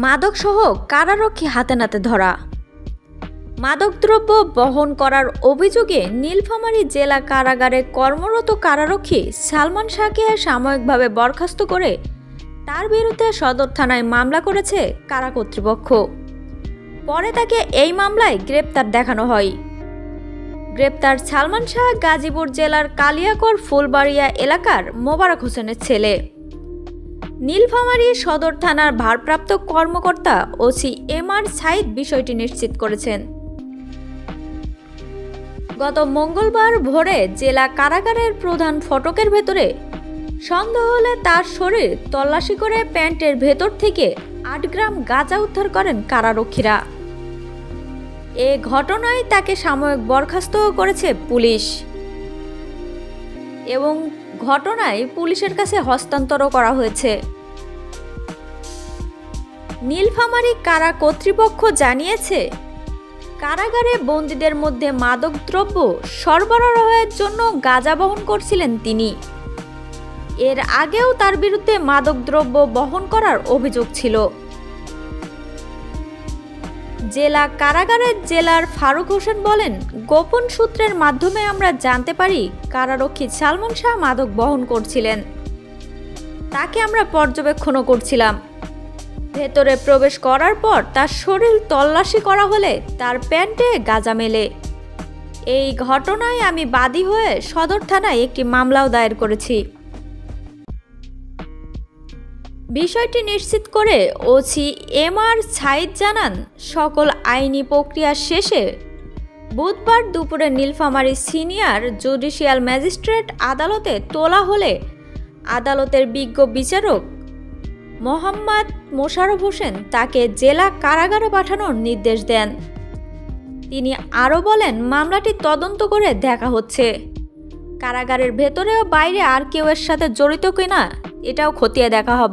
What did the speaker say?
মাদকসহ কারারক্ষী হাতে নাতে ধরা। মাদকদ্রব্য বহন করার অভিযোগে নীলফামারী জেলা কারাগারে কর্মরত কারারক্ষী সালমান শাহকে সাময়িকভাবে বরখাস্ত করে তার বিরুদ্ধে সদর থানায় মামলা করেছে কারা কর্তৃপক্ষ। পরে তাকে এই মামলায় গ্রেপ্তার দেখানো হয়। গ্রেপ্তার সালমান শাহ গাজীপুর জেলার কালিয়াকৈর ফুলবাড়িয়া এলাকার মোবারক হোসেনের ছেলে। নীলফামারী সদর থানার ভারপ্রাপ্ত কর্মকর্তা ওসি এমআর সাইদ বিষয়টি নিশ্চিত করেছেন। গত মঙ্গলবার ভোরে জেলা কারাগারের প্রধান ফটকের ভেতরে সন্দেহ হলে তার শরীর তল্লাশি করে প্যান্টের ভেতর থেকে ৮ গ্রাম গাঁজা উদ্ধার করেন কারারক্ষীরা। এ ঘটনায় তাকে সাময়িক বরখাস্ত করেছে পুলিশ এবং ঘটনায় পুলিশের কাছে হস্তান্তরও করা হয়েছে। নীলফামারী কারা কর্তৃপক্ষ জানিয়েছে, কারাগারে বন্দীদের মধ্যে মাদকদ্রব্য সরবরাহের জন্য গাঁজা বহন করছিলেন তিনি। এর আগেও তার বিরুদ্ধে মাদকদ্রব্য বহন করার অভিযোগ ছিল। জেলা কারাগারের জেলার ফারুক হোসেন বলেন, গোপন সূত্রের মাধ্যমে আমরা জানতে পারি কারারক্ষী সালমান শাহ মাদক বহন করছিলেন। তাকে আমরা পর্যবেক্ষণও করছিলাম। ভেতরে প্রবেশ করার পর তার শরীর তল্লাশি করা হলে তার প্যান্টে গাঁজা মেলে। এই ঘটনায় আমি বাদী হয়ে সদর থানায় একটি মামলাও দায়ের করেছি। বিষয়টি নিশ্চিত করে ওসি এমআর সাইদ জানান, সকল আইনি প্রক্রিয়া শেষে বুধবার দুপুরে নীলফামারী সিনিয়র জুডিশিয়াল ম্যাজিস্ট্রেট আদালতে তোলা হলে আদালতের বিজ্ঞ বিচারক মোহাম্মদ মোশাররফ হোসেন তাকে জেলা কারাগারে পাঠানোর নির্দেশ দেন। তিনি আরও বলেন, মামলাটি তদন্ত করে দেখা হচ্ছে। কারাগারের ভেতরে ও বাইরে আর কেউ এর সাথে জড়িত কিনা এটাও খতিয়ে দেখা হবে।